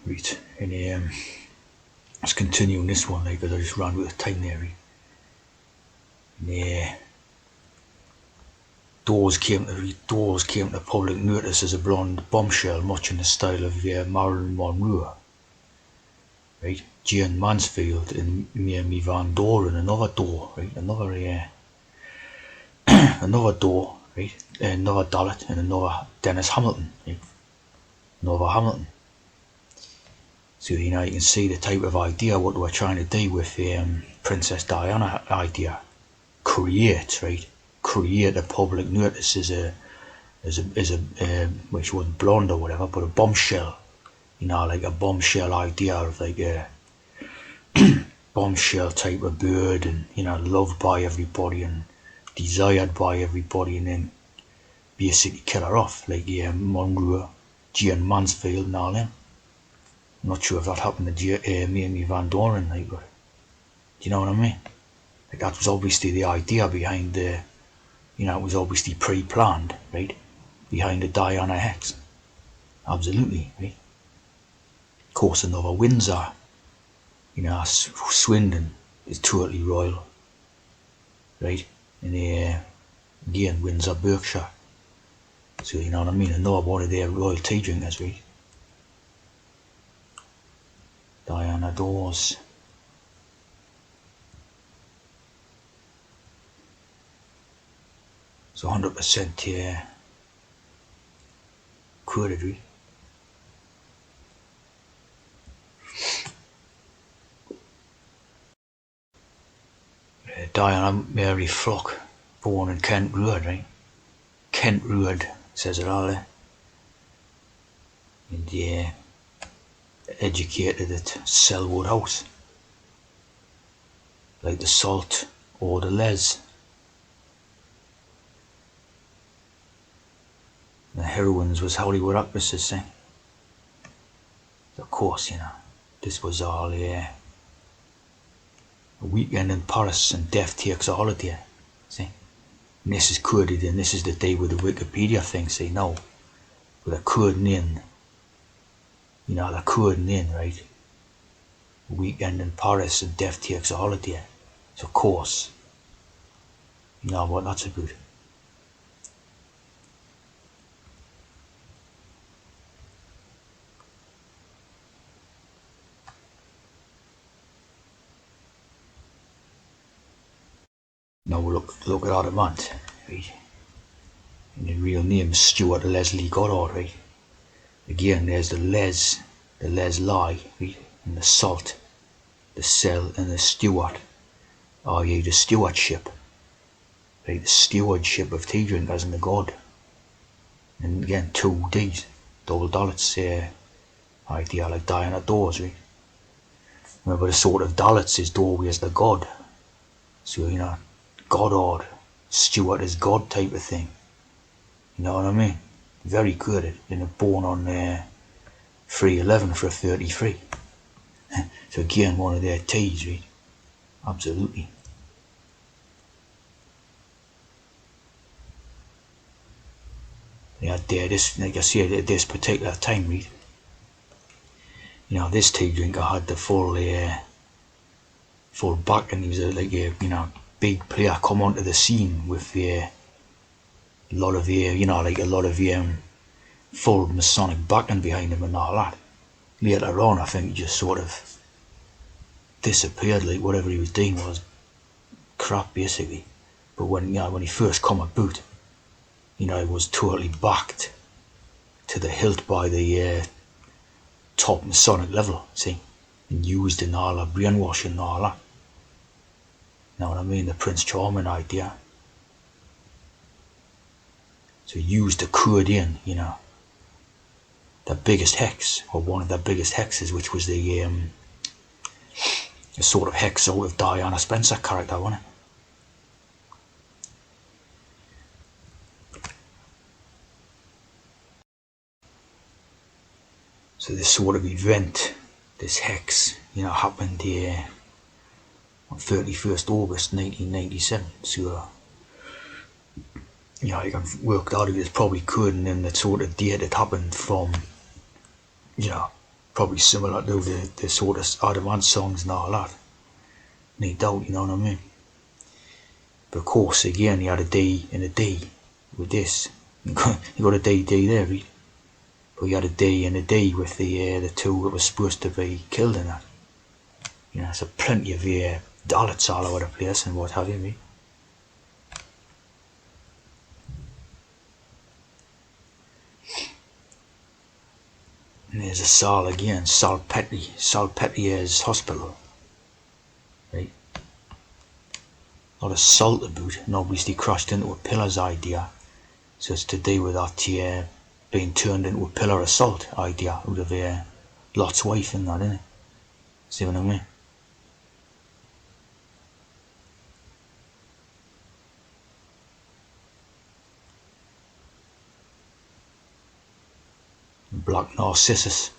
Right, and let's continue on this one, like, because I just ran with the time there. Right? And, doors came to public notice as a blonde bombshell, much in the style of Marilyn Monroe. Right, Jane Mansfield and Mamie Van Doren, another door, right, another door, right, another Dalet, and another Dennis Hamilton, right, another Hamilton. So you can see the type of idea what we're trying to do with Princess Diana idea. Create a public notice as a which wasn't blonde or whatever, but a bombshell. Like a bombshell idea of like a bombshell type of bird, and loved by everybody and desired by everybody, and then basically kill her off like Monroe, Jane Mansfield, and all them. I'm not sure if that happened to Mamie Van Doren, like, but do you know what I mean? Like, that was obviously the idea behind the, it was obviously pre-planned, right? Behind the Diana Hex. Absolutely, right? Of course, another Windsor, Swindon is totally royal, right? And again, Windsor, Berkshire. So, you know what I mean? Another one of their royal tea drinkers, right? Diana doors. So 100% quoted, right? Diana Mary Flock, born in Kent Road, right? Kent Road, says it all there. And educated at Selwood House, like the Salt or the Les. The heroines was Hollywood actresses, see? Of course, this was all a weekend in Paris and death takes a holiday, see? And this is coded in, this is the day with the Wikipedia thing, see? No, but they're coding in, they're coding in, right? Weekend in Paris and death takes a holiday. So of course, you know what that's about. Now look at Adamant, right? And the real name is Stuart Leslie Goddard, right? Again, there's the Les lie, right? And the Salt, the Cell, and the Stewart, i.e. the stewardship, right? The stewardship of tea drinkers and the God. And again, 2 D's, double Dalets idea, like Diana doors, right? Remember, the sort of Dalets is doorway as the God. So, Goddard, Stuart is God type of thing. You know what I mean? Very good. Born on 3/11 for a 33. So again, one of their T's, right? Absolutely. Yeah, this, like I said, at this particular time, right? This tea drinker had the full back, and he was like a big player come onto the scene with a lot of full Masonic backing behind him and all that. Later on, I think he just sort of disappeared, like whatever he was doing was crap, basically. But when he first come about, he was totally backed to the hilt by the top Masonic level, see, and used in all that brainwashing and all that. You know what I mean? The Prince Charming idea. So used the code in, the biggest hex, or one of the biggest hexes, which was the sort of hex out of Diana Spencer character, wasn't it? So this sort of event, this hex, happened on 31st August 1997. So, you can work out it's probably couldn't, and the sort of date it happened from, Probably similar to the sort of Adamant songs and all that. No doubt, you know what I mean? But of course, again, you had a D and a D with this. You got a D there, right? But you had a D and a D with the two that were supposed to be killed in that. You know, so plenty of Dalets all over the place and what have you, right? And there's a Sal again, Salpetrier's hospital, right? A lot of salt about, and obviously crashed into a pillar's idea. So it's to do with that being turned into a pillar of salt idea out of Lot's wife and that, innit? See what I mean? Black Narcissus.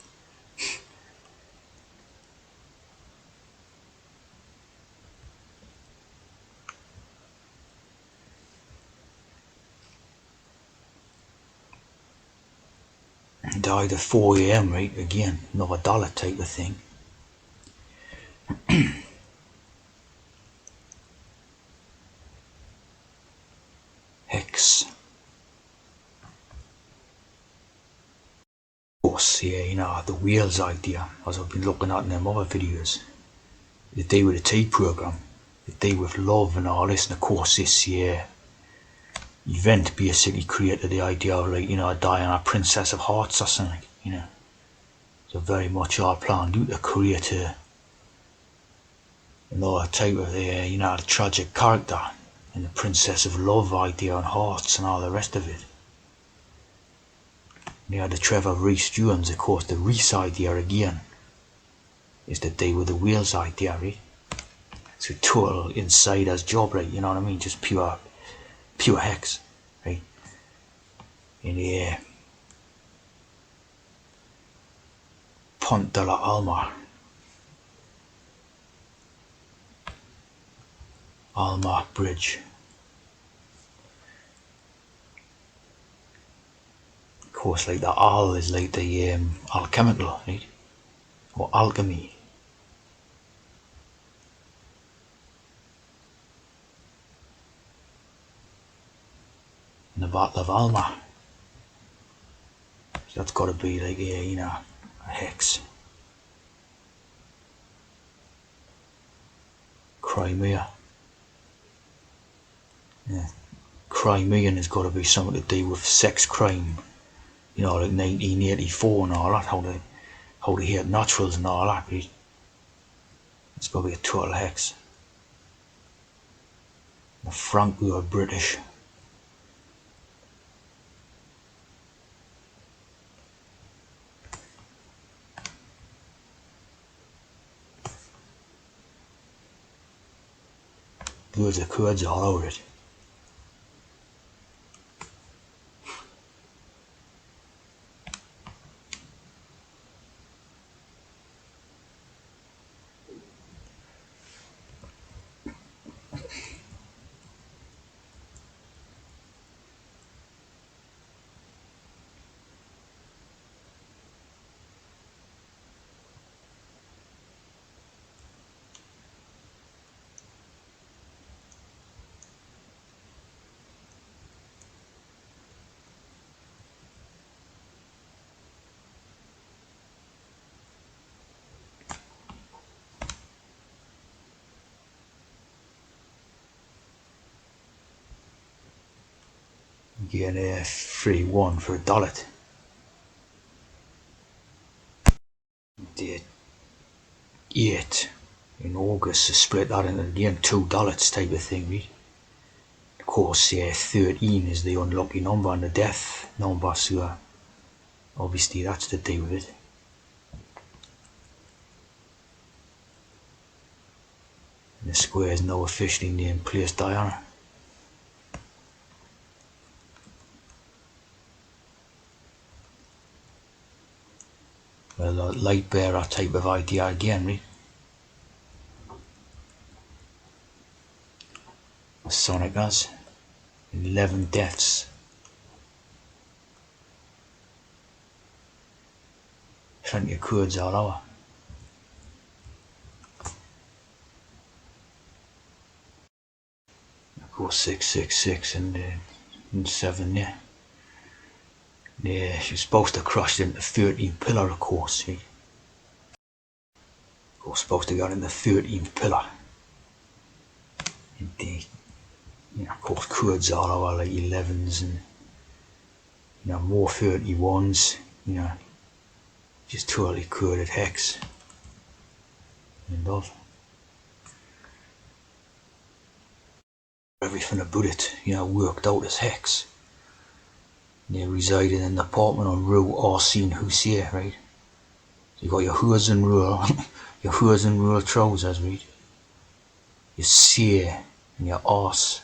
Died at 4 a.m, right? Again, another Dalet type of thing. Hex. Of course, yeah, you know, the wheels idea, as I've been looking at in them other videos. The day with the tea program, the day with love and all this, and of course this event basically created the idea of, like, you know, Diana, Princess of Hearts or something, you know. So very much all planned out to create another type of you know, the tragic character and the Princess of Love idea and Hearts and all the rest of it. And you had the Trevor Reese Jones, of course, the Reese idea again is to deal with the Wales idea, right? It's a total insider's job, right? You know what I mean? Just pure hex, right? In the Pont de la Alma Bridge. Of course, like the Al is like the alchemical, right? Or alchemy. And the Battle of Alma. So that's got to be like you know, a hex. Crimea. Yeah. Crimean has got to be something to do with sex crime. You know, like 1984 and all that. How they hate naturals and all that. Right? It's got to be a total hex. The Franco are British. Birds of Kurds all over it. Get a free one for a Dalet. Did 8 in August to split that into again $2 type of thing, right? Of course, 13 is the unlucky number and the death number, so obviously that's to do with it. And the square is now officially named Place Diana. Well, a light bearer type of idea again, right? Sonic has 11 deaths. trying to get codes all over. Of course, 666 and 7, yeah. Yeah, she's supposed to crash into the 13th pillar, of course, see. Of course, supposed to go in the 13th pillar. And of course, codes all over, like 11s and, more 31s, just totally coded hex. And all. Everything about it, worked out as hex. They resided in an apartment on Rue Arsene Hussier, right? So you got your hoods and rule, your hoods and rule trousers, right? Your sear and your arse.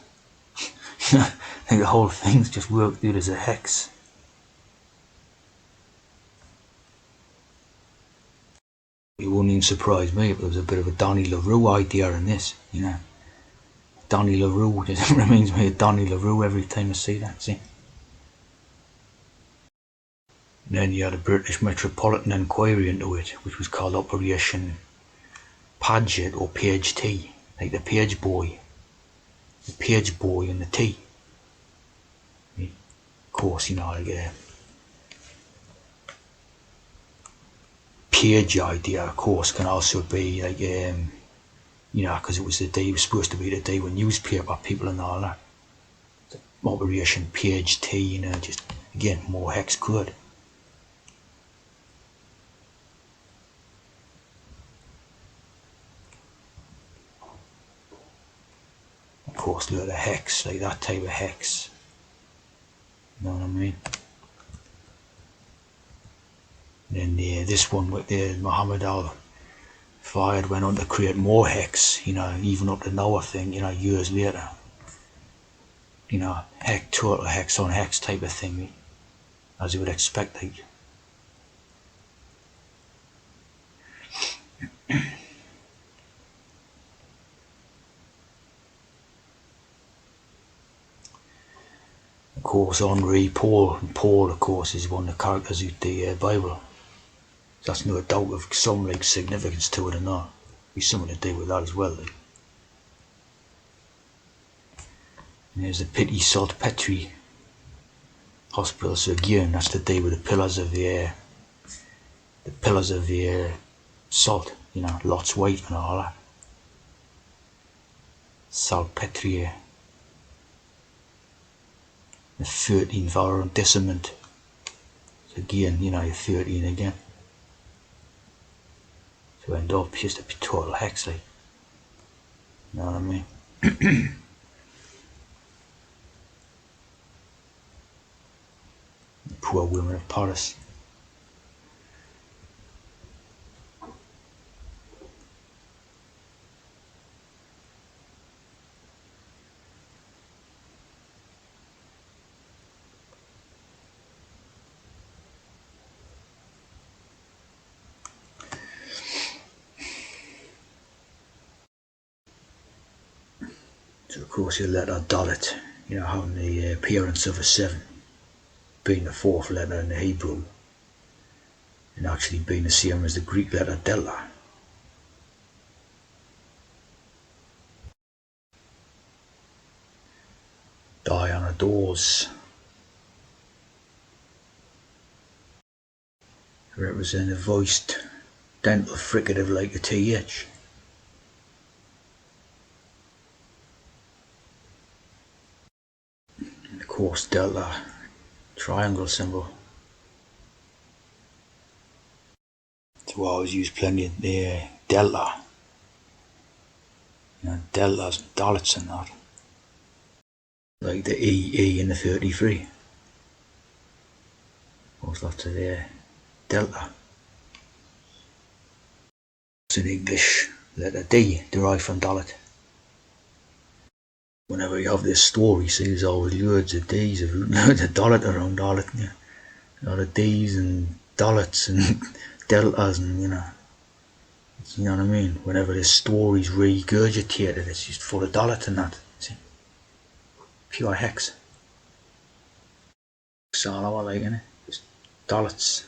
Like the whole thing's just worked out as a hex. It wouldn't even surprise me if there was a bit of a Donny LaRue idea in this, Donny LaRue just reminds me of Donny LaRue every time I see that, see? And then you had a British Metropolitan Inquiry into it, which was called Operation Paget or Page T, like the page boy and the T. Of course, like a page idea, of course, can also be like, because it was supposed to be the day when newspaper people and all that. Operation Page T, just again more hex code. Of course, look at the hex, like that type of hex. You know what I mean? And then this one with the Muhammad Al Fayed went on to create more hex, even up to Noah thing, years later. Hex, total hex on hex type of thing, as you would expect, like. Of course, Henri Paul, of course, is one of the characters of the Bible. That's no doubt of some like significance to it or not. There's something to do with that as well. Like. And there's the Pity Saltpetre Hospital. So again, that's to do with the pillars of the salt. Lot's Wife and all that. Saltpetre. The 13th arrondissement. So again, 13 again. So end up just a total hex, like. You know what I mean? Poor women of Paris. So of course your letter Dalet, having the appearance of a 7, being the 4th letter in the Hebrew, and actually being the same as the Greek letter Delta. Diana doors represent a voiced dental fricative like a TH. And of course Delta, triangle symbol. So I always use plenty of the Delta. Deltas and Dalets and that. Like the E in the 33. What's lots of the Delta. It's in English, letter D, derived from Dalet. Whenever you have this story, see, there's always loads of D's, loads of Dalet around Dalet, a lot of D's and Dalets and Deltas and, you know what I mean? Whenever this story's regurgitated, it's just full of Dalet and that, see? Pure hex. It's all over like, innit? Just Dalets.